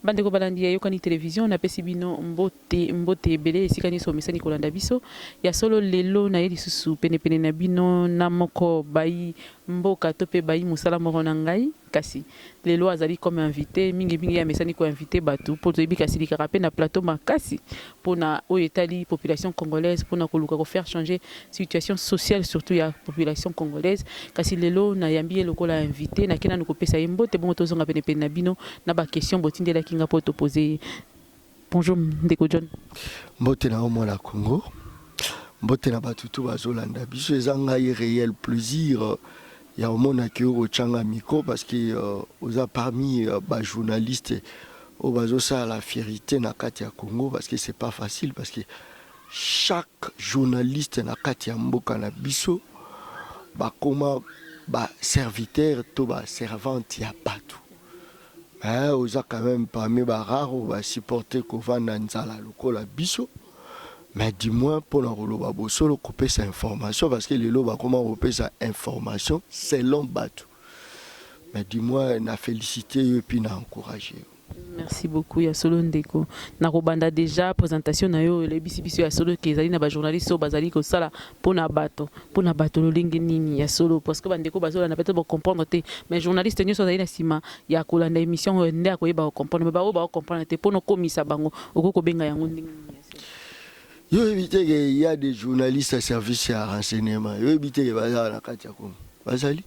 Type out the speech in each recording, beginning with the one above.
Bande ko balandi ya yokani télévision na pesi bino mbote ebele esika nyonso omesani kolanda biso ya solo lelo na ye lisusu penepene na bino na moko bayi mboka to pe bayi mosala moko na ngai kasi lelo azali comme invité mingi ya mesani ko invité bato po toyebi kasi likaka pe na plateau makasi pona oyo etali population congolaise pona koluka ko faire changer situation sociale surtout ya population congolaise kasi lelo na yambi ye lokola invité na kena nokopesa ye mbote bongo tozonga penepene na bino na ba question botindela kinga po to poser. Bonjour Ndeko John. Mbote na omona Congo. Mbote na batutu bazolanda biso ezanga réel plaisir ya omona ki o changa micro parce que oza parmi ba journalistes au bazo ça la fierté na kati ya Congo parce que c'est pas facile parce que chaque journaliste na kati ya mboka na biso ba koma ba serviteur to ba servante ya batu. Oza quand même parmi ba rares ou ba supporter ko vanda nzala lokola biso. Mais dis-moi pour la roloba bosolo couper sa information parce que les loba comment couper sa information selon Batou. Mais dis-moi na félicité et puis na encouragé. Merci beaucoup ya solo Ndeko. Na kobanda déjà présentation na yo le bisibiso ya solo ke ezali na ba journaliste bazali ko sala pona bato lolingi nini ya solo parce que bandeko bazola na peut-être comprendre te mais journaliste nyo so ezali na sima ya kolanda émission nde akoyeba comprendre mais ba comprendre te pona komisa bango okoko benga yango ndingi. Yo éviter qu'il y a des journalistes à service à renseignement. Yo éviter que bazala na kati ya Kongo. Bazali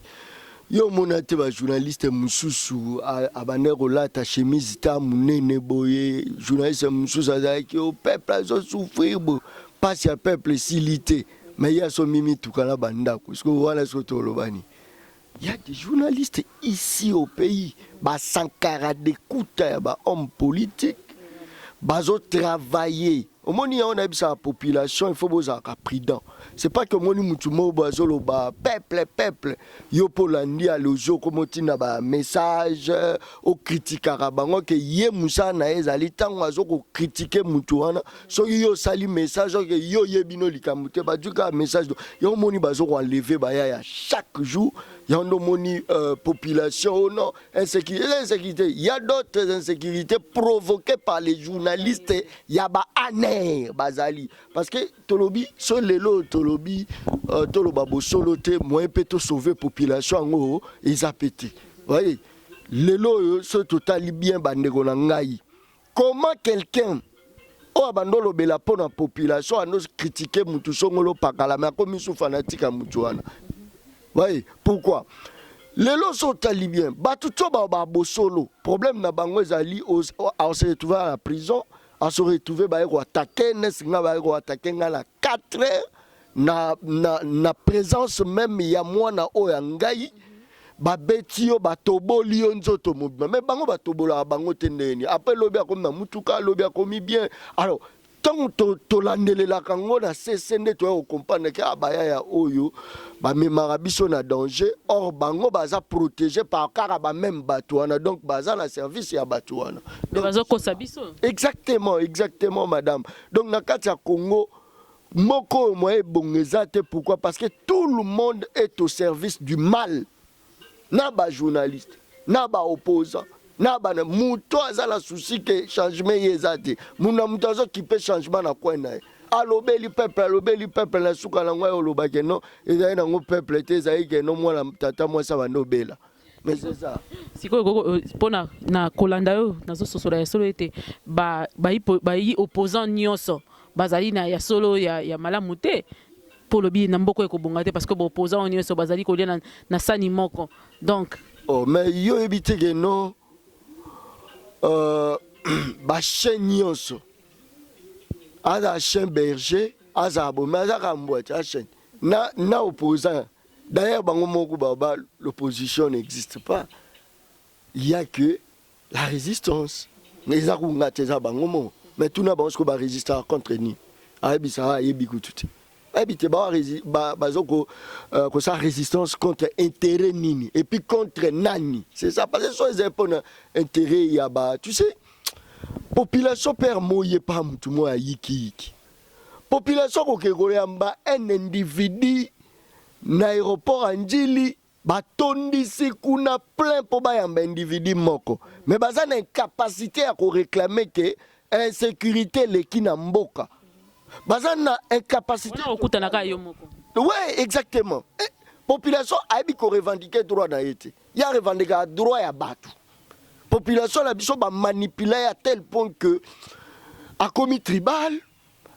yo monate ba journaliste mususu abanero lata chemise ta munene boye journaliste mususu azaki au peuple azo souffrir bo passe ya peuple silité mais ya so mimi tukana banda ko parce que wana so tolobani. Il y a des journalistes ici au pays ba sankara d'écoute ya ba homme politique bazo travailler. Au moment où on a sa population, il faut être prudent. C'est pas que mon mutumo bazolo ba peuple yo polandi a lojo comme tina ba message au critique arabango que ye musa na ezali tango azoko critiquer mutu wana so yo sali message que yo yebino likamute ba duka message yo moni bazoko enlever ba ya chaque jour y a moni population non insécurité il y a d'autres insécurités provoquées par les journalistes il y a ba bazali parce que tolobi so lelo tolobi toloba bosolo te moi peut te sauver population ngo ils a pété voyez lelo so totali bien bandeko na ngai comment quelqu'un o abandolo bela pona population a nos critiquer mutu songolo pakala mais comme sou fanatique mutu wana voyez pourquoi lelo so tali bien batuto ba bosolo problème na bango ezali on se retrouver à la prison on se retrouver ba ko attaquer nesinga ba ko attaquer ngala 4 heures na présence même ya mwana o ya ngai ba betio ba toboli yo nzoto mobima mais bango ba tobola bango tendeni après lobi akomi na mutuka lobi akomi bien alors tant to landelela kango na sesende to comprendre que abaya ya oyo ba memara biso na danger or bango baza protégé par car ba même batouana donc baza na service ya batouana donc bazo kosa biso exactement madame donc na kati ya Congo moko moye bongezate pourquoi parce que tout le monde est au service du mal na ba journaliste na ba opposant na bana muto azala souci que changement yezate muna muto azo kipe changement na kwena alobeli peuple na suka na ngwa olobake no ezali na ngo peuple te ezali ke no mwana tata mwasa banobela mais c'est ça siko pona na kolanda yo nazo sosola ya solo ete ba opposant nyonso bazali na ya solo ya malamu te pour le bien na mboko ekobonga te parce que ba opposant nyonso bazali kolia na sani moko donc oh mais yo ebite ke no ba chaîne nyonso aza chaîne berger aza abome aza kamboite a chaîne na opposant d'ailleurs bango moko baba l'opposition n'existe pas il y a que la résistance mais eza kunga teza bango mo mais tout na bango ba résister contre ni abisa yebi kututi habité bazoko que ça résistance contre intérêt nini et puis contre nani c'est ça parce que soit ils intérêt ya ba tu sais population perd moye pas mutu mo yiki population ko kegoyamba un individu na aéroport anjili batondisi kuna plein po bayamba individu moko mais baza na incapacité à réclamer que insécurité leki na mboka baza na incapacité ouais exactement population aibi ko revendiquer droit na yete ya revendiquer droit ya batu population la biso ba manipuler à tel point que a commis tribal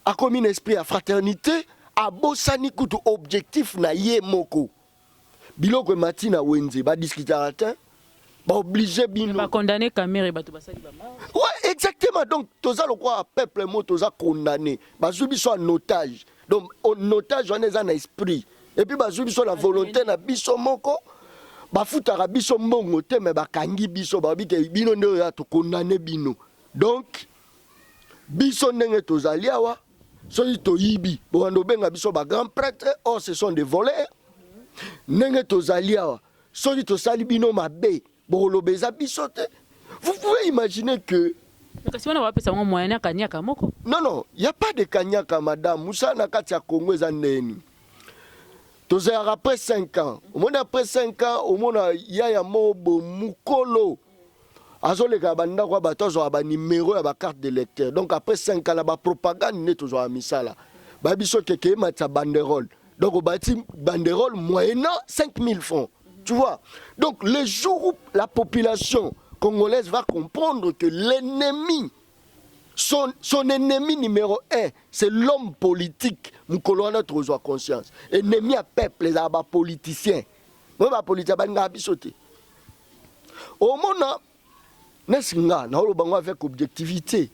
a commis un esprit à fraternité a bosani kutu objectif na ye moko biloko matina wenze ba discuter atin ba obligé bino ba condamner caméra batu basali ba ouais exactement donc toza le quoi peuple mo toza condamné ba zubi so en otage donc en otage on est en esprit et puis ba zubi so la volonté na biso moko ba futara biso mbongo te mais ba kangi biso ba bite bino ndo ya to condamner bino donc biso ndenge tozali awa soki toyibi bokando benga biso ba grand prêtre or ce sont des voleurs ndenge tozali awa soki tosali bino mabe bokolobeza biso te. Vous pouvez imaginer que non, il n'y a pas de kanyaka, madame. Moussa Nakatia Congo est en après 5 ans. Au moins après 5 ans, au moins il y a un mobo mukolo. Azole kabanda kwa batozo aba numéro ya ba carte de lecteur. Donc après 5 ans la ba propagande ne toujours a misala. Ba biso keke matsa banderole. Donc au bâti banderole moyennant 5000 francs. Tu vois? Donc le jour où la population congolaise va comprendre que l'ennemi, son ennemi numéro 1, c'est l'homme politique. Nous collons notre conscience. Ennemi à peuple, les abats politiciens. Moi, les politiciens, ils ont sauté. Au moment, nous avons avec objectivité.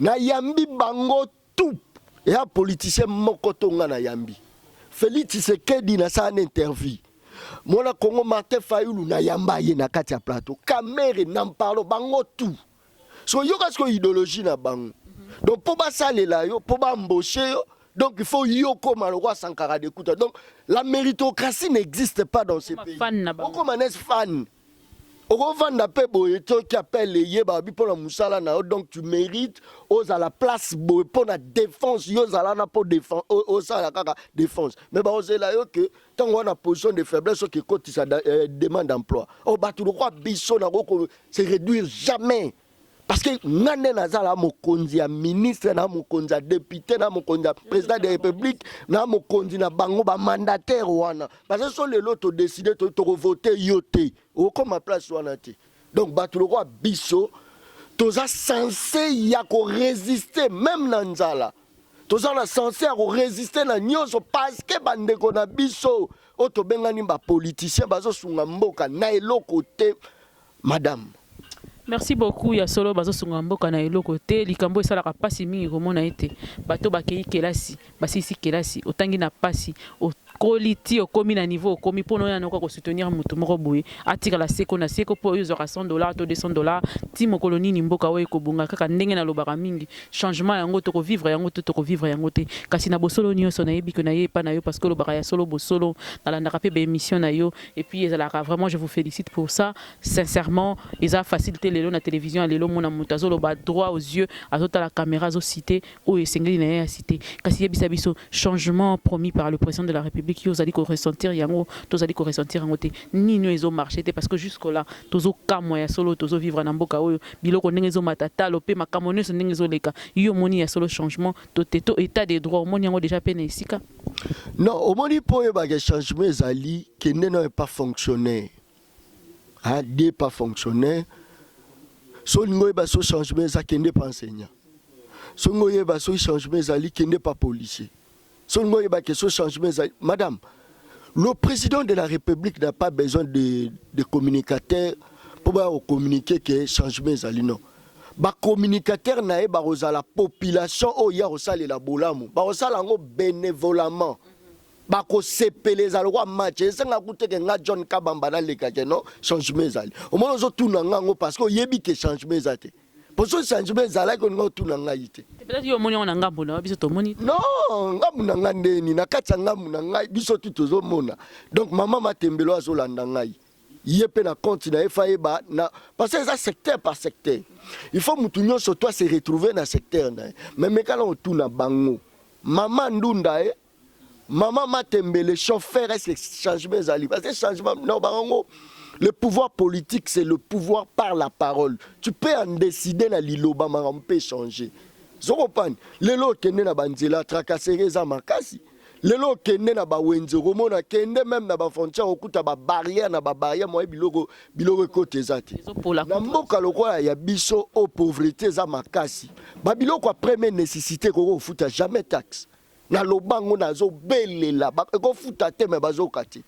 Na yambi bango tout. Et un politicien mokotonga na yambi. Félix Tshisekedi na sa interview. Mona Congo Martin Fayulu na yamba ye na kati ya plateau. Kamere n'en parle bango tout. So yo kasko idéologie na bango. Donc pour ba salela yo, pour ba embaucher yo, donc il faut yo comme le roi Sankara d'écoute. Donc la méritocratie n'existe pas dans ces pays. Pourquoi manes fan? Au vendre pe boyeto qui appelle les yeba bi pour la musala na donc tu mérites aux à la place pour la défense yo zala na pour défense aux à la défense mais ba osé là yo que tant on a position de faiblesse qui côté ça demande d'emploi oh ba tu le crois biso na ko se réduire jamais parce que ngane nazala mokonzi ya ministre na mokonzi ya député na mokonzi ya président de la république na mokonzi na bango ba mandataire wana parce que so le lot décider to voter yoté o comme place wana té donc ba tu le roi biso toza censé ya ko résister même na nzala toza na censé ya ko résister na nyonso parce que bandeko na biso o to bengani ba politicien bazo sunga mboka na eloko té madame. Merci beaucoup ya solo bazo sunga mboka na eloko te likambo esala ka pasi mingi komona ete bato bakei kelasi basisi kelasi otangi na pasi koliti okomi na niveau okomi pono na ko soutenir mutu moko boye atika la seko na seko po yo zora $100 to $200 ti mokoloni ni mboka we ko bunga kaka ndenge na lobaka mingi changement yango to ko vivre yango to vivre yango te kasi na bosolo nyonso na yebi que na ye pa na yo parce que lobaka ya solo bosolo na landa pe émission na yo et puis ezalaka vraiment je vous félicite pour ça sincèrement ils a facilité lelo na télévision lelo mona mutazo loba droit aux yeux azota la caméra zo cité o esengeli na ya cité kasi yebisa biso changement promis par le président de la République qui osali ko ressentir yango tozali ko ressentir yango te ni no ezo marcher te parce que jusque là tozo kamwa ya solo tozo vivre na mboka oyo biloko ndenge ezo matata lope makamone so ndenge ezo leka yo moni ya solo changement to teto état des droits moni yango déjà peine esika non au moni po ba que changement ezali que ne pas fonctionner ah des pas fonctionner so ngoy ba so changement ça que n'est pas enseignant so ngoy ba so changement ezali que n'est pas policier. Madame, le président de la République n'a pas besoin de communicateurs pour communiquer que changement est non. Les communicateurs n'a pas la population où il y a la bolamu, bénévolement. Bako sepele za lwa match esenga kuteke nga John Kabamba na leka non changement ezali. Au moins zo tuna ngango parce que yebi ke changement ezate. Pour ce changement ezala ko ngo tuna ngaite. Peut-être yo moni on ngambo na biso to moni. Non, ngamu na ngande ni na katsa ngamu na ngai biso tutozo mona. Donc maman matembelo azolanda ngai. Yepe na compte na FAE ba na parce que ça secteur par secteur. Il faut mutu nyonso toi se retrouver na secteur na. Mais mekala on tuna bango. Maman ndunda Maman Matembe, le chauffeur, est-ce que changement ezali? Parce que changement, non, bango, le pouvoir politique, c'est le pouvoir par la parole. Tu peux en décider na liloba, on peut changer. Zoropan, lelo kende na banzela, tracasserie za makasi. Lelo kende na ba wenze, romona kende même na ba frontière, okuta ba barrière na ba barrière, moi biloko kote zati. Na mboka lokola ya biso o pauvreté za makasi. Ba biloko a première nécessité ko futa jamais taxe. Na lobango nazo belela, ba ko futa te me bazo kati.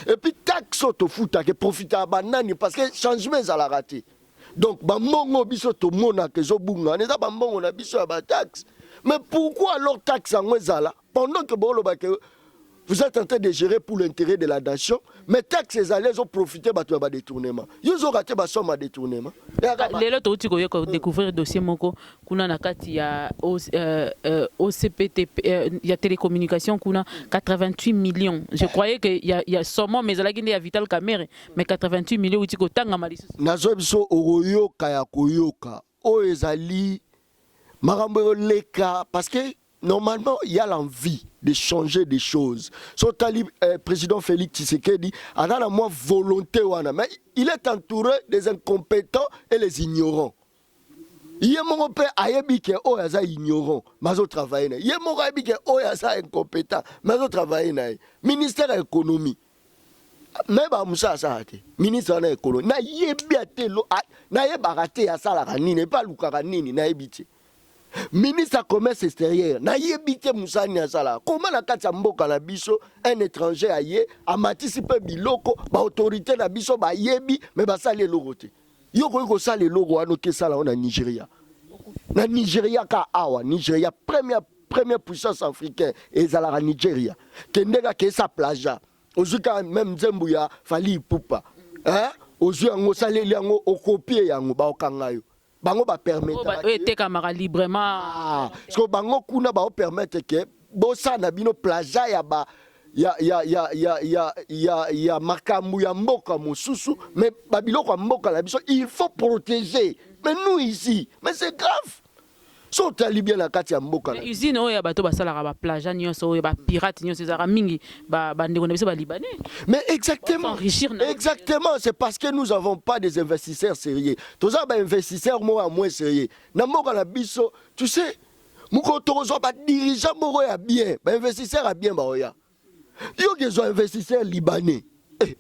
Et puis taxe to futa ke profita banani parce que changement za la raté. Donc ba mongo biso to mona ke zo bunga, neza ba mongo na biso ba taxe. Mais pourquoi alors taxe en ezala? Pendant que vous êtes en train de gérer pour l'intérêt de la nation, mais taxes les allaient ont profité de détournement. Ils ont raté ma somme à détournement. Les autres tu as découvert dossier moko kuna nakati ya OCPTP il y a télécommunication kuna 88 millions. Je croyais que il y a seulement mais là il y a Vital Kamerhe mais 88 millions uti ko tanga mali. Nazo biso oroyoka ya koyoka o ezali marambo leka parce que normalement, il y a l'envie de changer des choses. Son talib, président Félix Tshisekedi a la moins volonté, mais il est entouré des incompétents et les ignorants. Il y a mon père ayebi ke o yaza ignorant, mais au travail. Il y a mon ayebi ke o yaza incompétent, mais au travail. Ministère de l'économie. Mais ba musa saate. Ministère de l'économie. Na yebi atelo, na yebarate ya sala kanini, pas lukara nini na yebiti. Ministre du commerce extérieur, na yebite musani asala. Comment na kati mboka na biso un étranger aye amatisi pe biloko ba autorité na biso ba yebi mais ba sale logote. Yo ko sale logo anoke sala na Nigeria. Na Nigeria ka awa, Nigeria première puissance africaine ezala Nigeria. Kendeka ke sa plaja. Ozuka même Nzembu ya Fali Ipupa. Hein? Ozu yango sale yango okopie yango ba okangayo. Bango ba permettre te camara librement parce que bango kuna ba permettre que bosa na bino plaza ya ba ya makambu ya mboka mosusu mais ba biloko mboka la biso il faut protéger mais nous ici mais c'est grave so tali bien la kati ya mboka la usine oya bato basala ba plaza nyonso oya ba pirate nyonso ezara mingi ba ndeko na biso ba libanais mais exactement c'est parce que nous n'avons pas des investisseurs sérieux tous ça ba investisseurs moins sérieux na mboka la biso tu sais muko tozo ba dirigeant moko ya bien ba investisseur a bien ba oya yo kezo investisseur libanais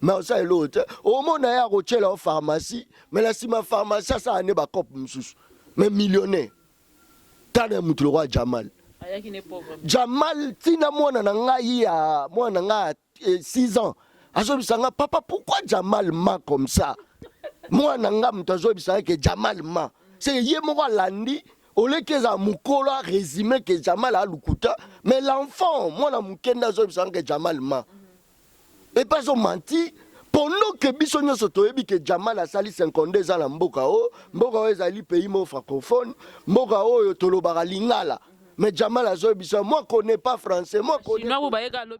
mais ça est l'autre au monde ya rochela pharmacie mais la sima pharmacie ça ane ba cop mususu mais millionnaire tane mutu roi Jamal. Jamal tina mwana na ngai ya mwana nga 6 ans. Azobisanga papa pourquoi Jamal ma comme ça? Mwana nga mutu azobisanga que Jamal ma. C'est yé moko landi ole keza mukola résumé que Jamal a lukuta mais l'enfant mwana mukenda azobisanga que Jamal ma. Et pas so menti pendant que biso nyonso toyebi que Jamal a sali 52 ans na mboka o ezali pays mo francophone mboka o tolobaka lingala mais Jamal a zo biso moi connais pas français moi connais